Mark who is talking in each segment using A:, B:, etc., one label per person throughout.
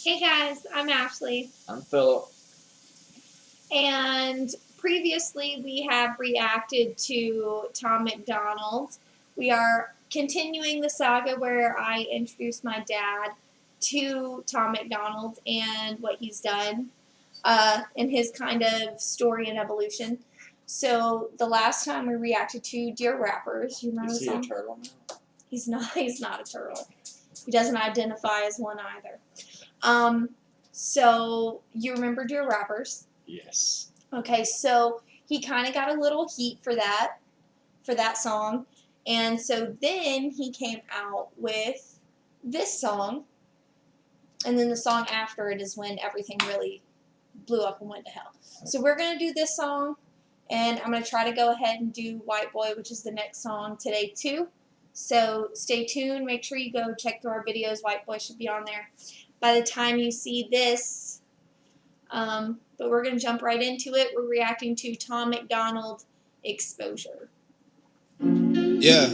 A: Hey guys, I'm Ashley.
B: I'm Philip.
A: And previously we have reacted to Tom Macdonald. We are continuing the saga where I introduced my dad to Tom Macdonald and what he's done in his kind of story and evolution. So the last time we reacted to Dear Rappers, you remember
B: Is
A: the
B: he a
A: song?
B: turtle now?
A: He's not a turtle. He doesn't identify as one either. So you remember Dear Rappers?
B: Yes.
A: Okay, so he kind of got a little heat for that song. And so then he came out with this song. And then the song after it is when everything really blew up and went to hell. So we're going to do this song. And I'm going to try to go ahead and do White Boy, which is the next song today too. So stay tuned. Make sure you go check through our videos. White Boy should be on there by the time you see this. But we're going to jump right into it. We're reacting to Tom Macdonald, Exposure.
C: Yeah.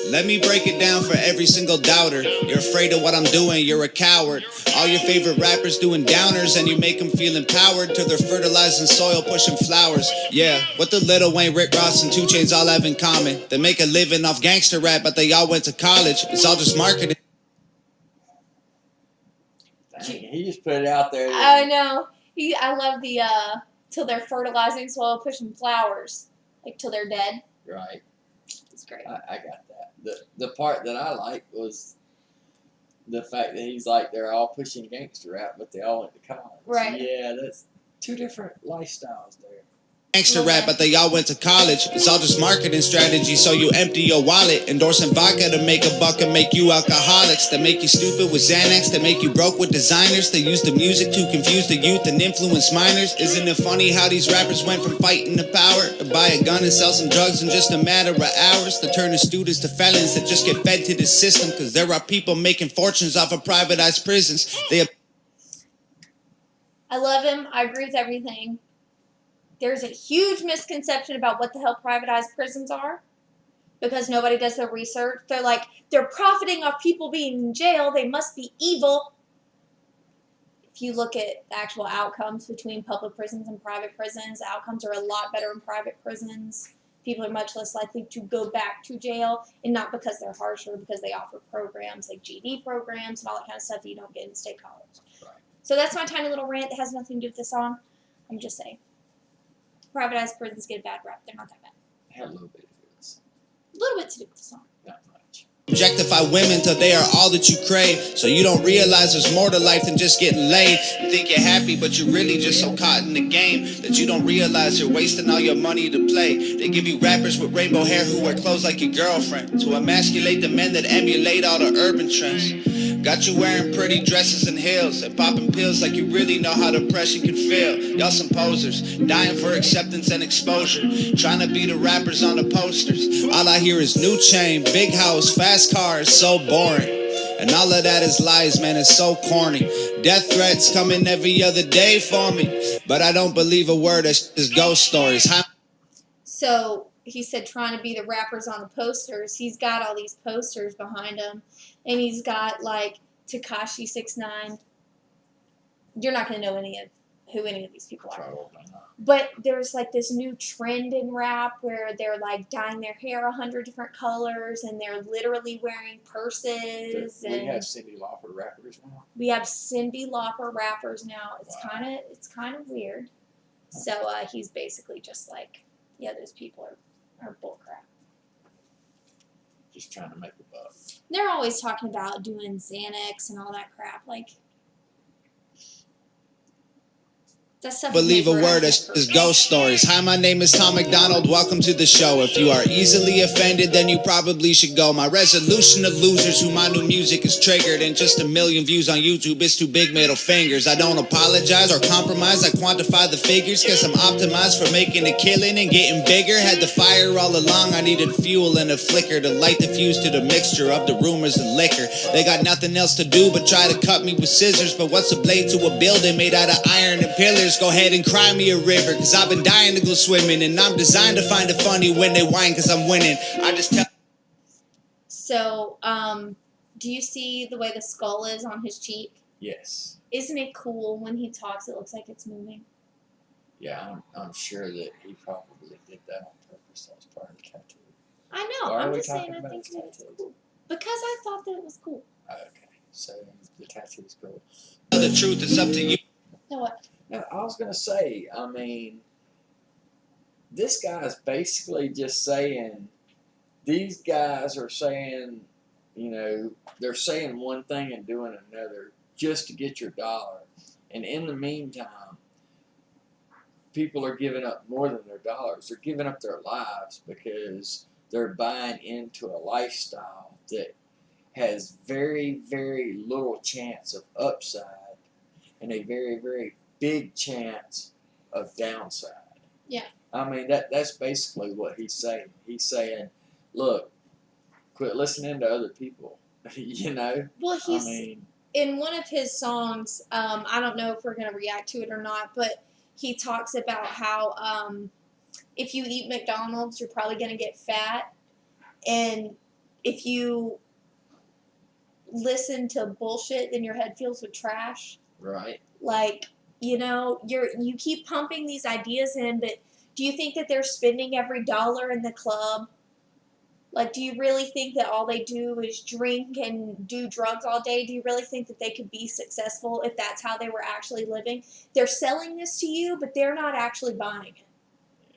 C: Let me break it down for every single doubter. You're afraid of what I'm doing, you're a coward. All your favorite rappers doing downers, and you make them feel empowered till they're fertilizing soil, pushing flowers. Yeah, what the Lil Wayne, Rick Ross, and 2 Chainz all have in common? They make a living off gangster rap, but they all went to college. It's all just marketing.
B: Dang, he just put it out there.
A: I know. I love the till they're fertilizing soil, pushing flowers, like till they're dead.
B: Right.
A: It's great.
B: I got that. The part that I liked was the fact that he's like, they're all pushing gangster rap, but they all went to college.
A: Right.
B: Yeah, that's 2 different lifestyles there.
C: Gangster rap, but they all went to college. It's all just marketing strategy, so you empty your wallet. Endorsing vodka to make a buck and make you alcoholics. That make you stupid with Xanax, that make you broke with designers. They use the music to confuse the youth and influence minors. Isn't it funny how these rappers went from fighting the power to buy a gun and sell some drugs in just a matter of hours? They're turning students to felons that just get fed to the system, because there are people making fortunes off of privatized prisons.
A: I love him. I agree with everything. There's a huge misconception about what the hell privatized prisons are because nobody does their research. They're like, they're profiting off people being in jail. They must be evil. If you look at the actual outcomes between public prisons and private prisons, the outcomes are a lot better in private prisons. People are much less likely to go back to jail, and not because they're harsher, because they offer programs like GD programs and all that kind of stuff that you don't get in state college.
B: Right.
A: So that's my tiny little rant that has nothing to do with the song. I'm just saying. Privatized prisons get a bad rap. They're not that bad.
B: It had a little bit to do with this.
A: A little bit to do with the song.
B: Not much.
C: Objectify women till they are all that you crave, so you don't realize there's more to life than just getting laid. You think you're happy, but you're really just so caught in the game that you don't realize you're wasting all your money to play. They give you rappers with rainbow hair who wear clothes like your girlfriend to emasculate the men that emulate all the urban trends. Got you wearing pretty dresses and heels and popping pills like you really know how depression can feel. Y'all some posers, dying for acceptance and exposure, trying to be the rappers on the posters. All I hear is new chain, big house, fast cars, so boring. And all of that is lies, man, it's so corny. Death threats coming every other day for me, but I don't believe a word, that's just ghost stories.
A: So he said trying to be the rappers on the posters. He's got all these posters behind him. And he's got like Tekashi 6ix9ine. You're not going to know who any of these people are.
B: Probably not.
A: But there's like this new trend in rap where they're like dyeing their hair 100 different colors and they're literally wearing purses.
B: We have Cyndi Lauper rappers now.
A: We have Cyndi Lauper rappers now. It's
B: Wow.
A: kind of weird. So he's basically just like, yeah, those people are bullcrap.
B: Just trying to make a buck.
A: They're always talking about doing Xanax and all that crap. Like, that's stuff.
C: Believe a word, that's just ghost stories. Hi, my name is Tom Macdonald. Welcome to the show. If you are easily offended, then you probably should go. My resolution of losers who my new music is triggered, and just 1 million views on YouTube is 2 big middle fingers. I don't apologize or compromise. I quantify the figures, cause I'm optimized for making a killing and getting bigger. Had the fire all along. I needed fuel and a flicker to light the fuse to the mixture of the rumors and liquor. They got nothing else to do but try to cut me with scissors. But what's a blade to a building made out of iron and pillars? Go ahead and cry me a river, cause I've been dying to go swimming, and I'm designed to find it funny when they whine cause I'm winning. I just tell.
A: So, Do you see the way the skull is on his cheek?
B: Yes.
A: Isn't it cool when he talks? It looks like it's moving.
B: Yeah, I'm sure that he probably did that on purpose. That was part of the tattoo.
A: I know.
B: Why are
A: I'm
B: we
A: just saying.
B: talking
A: I
B: about
A: think
B: his
A: that it's
B: tattoos?
A: cool because I thought that it was cool.
B: Okay, so the tattoo's cool.
C: The truth is up to you.
A: No, what?
B: Now, I was gonna say, I mean, this guy's basically just saying, these guys are saying, you know, they're saying one thing and doing another just to get your dollar. And in the meantime, people are giving up more than their dollars. They're giving up their lives because they're buying into a lifestyle that has very, very little chance of upside and a very, very big chance of downside.
A: Yeah.
B: I mean, that's basically what he's saying. He's saying, look, quit listening to other people. You know?
A: Well,
B: I mean,
A: in one of his songs, I don't know if we're going to react to it or not, but he talks about how if you eat McDonald's, you're probably going to get fat. And if you listen to bullshit, then your head fills with trash.
B: right.
A: Like, you keep pumping these ideas in, but do you think that they're spending every dollar in the club? Like, do you really think that all they do is drink and do drugs all day? Do you really think that they could be successful if that's how they were actually living? They're selling this to you, but they're not actually buying it.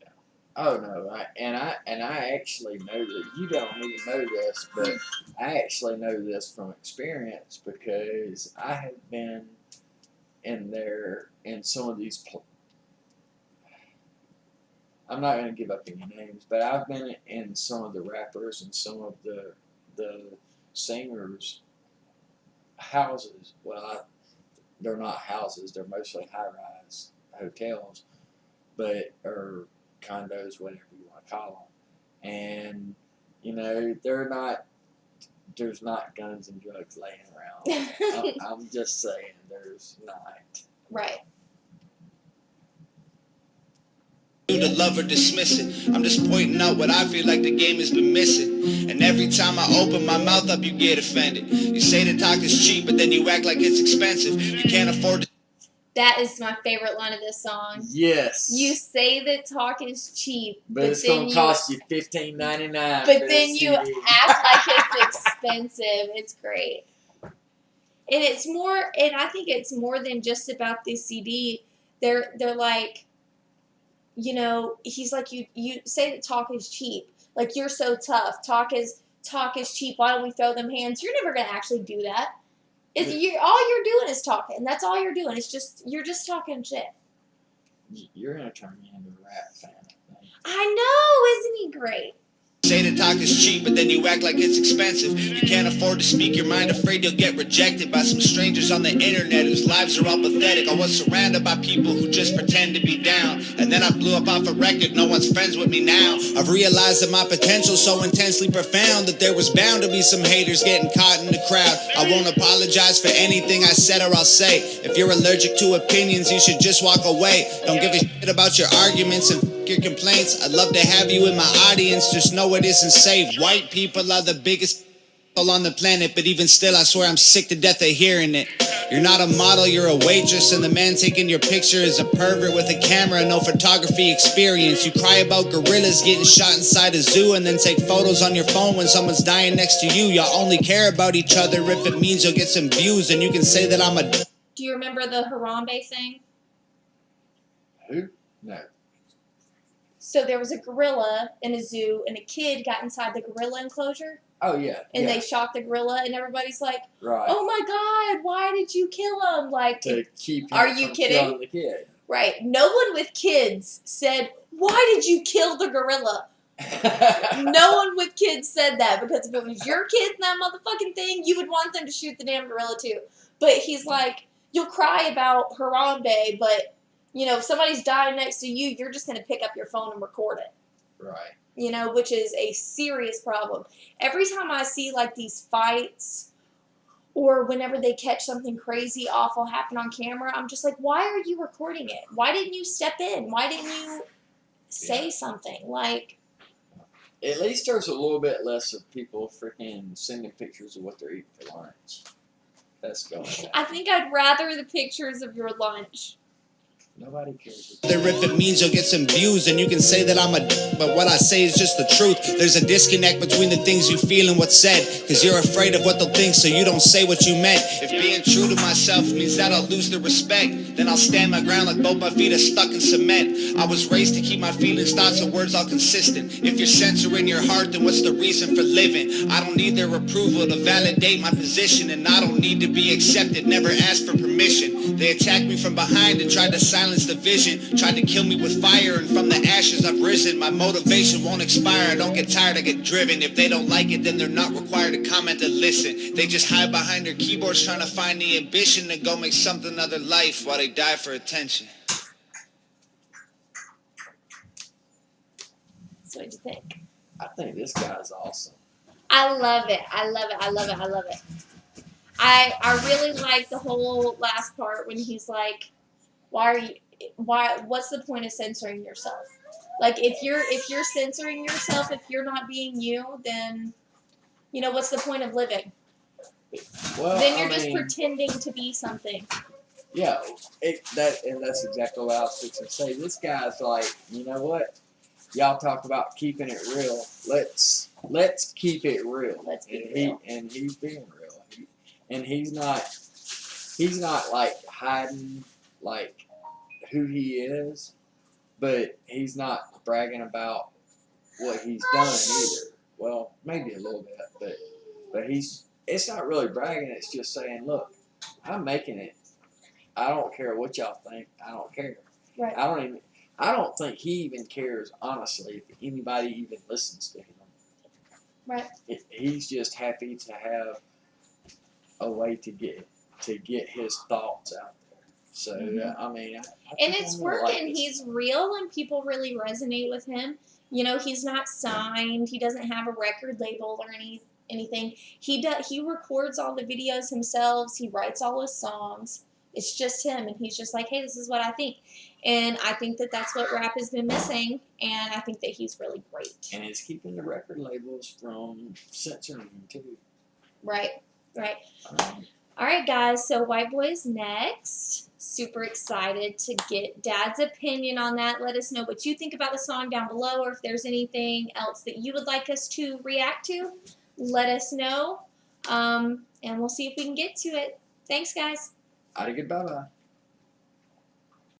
B: Yeah. Oh no, I actually know that you don't even know this, but I actually know this from experience because I have been in some of these. I'm not going to give up any names, but I've been in some of the rappers and some of the singers' houses. Well, they're not houses; they're mostly high-rise hotels, or condos, whatever you want to call them. And they're not. There's not guns and drugs laying around. I'm just saying, there's not.
A: Right.
C: To love or dismiss it. I'm just pointing out what I feel like the game has been missing. And every time I open my mouth up, you get offended. You say the talk is cheap, but then you act like it's expensive. You can't afford to.
A: That is my favorite line of this song.
B: Yes.
A: You say that talk is cheap,
B: but it's gonna cost you $15.99.
A: But then you act like it's expensive. It's great. And it's more, and I think it's more than just about this CD. They're like, he's like, you say that talk is cheap. Like, you're so tough. Talk is cheap. Why don't we throw them hands? You're never gonna actually do that. All you're doing is talking. That's all you're doing. You're just talking shit.
B: You're gonna turn me into a rap fan, I think.
A: I know, isn't he great?
C: Say the talk is cheap, but then you act like it's expensive. You can't afford to speak your mind, afraid you'll get rejected by some strangers on the internet whose lives are all pathetic. I was surrounded by people who just pretend to be down, and then I blew up off a record, no one's friends with me now. I've realized that my potential's so intensely profound that there was bound to be some haters getting caught in the crowd. I won't apologize for anything I said or I'll say. If you're allergic to opinions, you should just walk away. Don't give a shit about your arguments and your complaints. I'd love to have you in my audience, just know it isn't safe. White people are the biggest on the planet, but even still I swear I'm sick to death of hearing it. You're not a model, you're a waitress, and the man taking your picture is a pervert with a camera, no photography experience. You cry about gorillas getting shot inside a zoo and then take photos on your phone when someone's dying next to you. Y'all only care about each other if it means you'll get some views, and you can say that I'm a...
A: Do you remember the Harambe thing?
B: Who? No.
A: So there was a gorilla in a zoo, and a kid got inside the gorilla enclosure.
B: Oh, yeah.
A: And they shot the gorilla, and everybody's like,
B: right.
A: "Oh my God, why did you kill him?" Like,
B: to keep him
A: are you
B: from
A: kidding?
B: killing the kid.
A: Right. No one with kids said, "Why did you kill the gorilla?" No one with kids said that, because if it was your kid in that motherfucking thing, you would want them to shoot the damn gorilla too. But he's like, you'll cry about Harambe, but if somebody's dying next to you, you're just going to pick up your phone and record it.
B: Right.
A: Which is a serious problem. Every time I see like these fights, or whenever they catch something crazy, awful happen on camera, I'm just like, why are you recording it? Why didn't you step in? Why didn't you say something? Like,
B: At least there's a little bit less of people freaking sending pictures of what they're eating for lunch. That's going down.
A: I think I'd rather the pictures of your lunch.
B: Nobody cares.
C: If it means you'll get some views and you can say that I'm a but what I say is just the truth. There's a disconnect between the things you feel and what's said, cause you're afraid of what they'll think, so you don't say what you meant. If being true to myself means that I'll lose the respect, then I'll stand my ground like both my feet are stuck in cement. I was raised to keep my feelings, thoughts, and words all consistent. If you're censoring your heart, then what's the reason for living? I don't need their approval to validate my position, and I don't need to be accepted, never asked for permission. They attacked me from behind and tried to silence the vision, tried to kill me with fire, and from the ashes I've risen. My motivation won't expire, I don't get tired, I get driven. If they don't like it, then they're not required to comment or listen. They just hide behind their keyboards trying to find the ambition to go make something of their life while they die for attention.
A: So what'd you think?
B: I think this guy's awesome.
A: I love it. I love it. I love it. I love it. I really like the whole last part when he's like, what's the point of censoring yourself? Like if you're censoring yourself, if you're not being you, then what's the point of living?
B: Well,
A: Then you're just pretending to be something.
B: Yeah, that's exactly what I was fixing to say. This guy's like, you know what? Y'all talk about keeping it real. Let's keep it real.
A: Let's be real.
B: And he's being real. And he's not like hiding like who he is, but he's not bragging about what he's done either. Well, maybe a little bit, but it's not really bragging. It's just saying, look, I'm making it. I don't care what y'all think. I don't care.
A: Right.
B: I don't think he even cares, honestly, if anybody even listens to him.
A: Right.
B: He's just happy to have a way to get his thoughts out there. So I think
A: and it's
B: I'm gonna
A: working.
B: like this.
A: He's real, and people really resonate with him. He's not signed. He doesn't have a record label or anything. He records all the videos himself. He writes all his songs. It's just him, and he's just like, hey, this is what I think. And I think that that's what rap has been missing, and I think that he's really great.
B: And it's keeping the record labels from censoring him, too.
A: Right. All right, guys, so White Boy's next. Super excited to get Dad's opinion on that. Let us know what you think about the song down below, or if there's anything else that you would like us to react to, let us know, and we'll see if we can get to it. Thanks, guys.
B: Goodbye.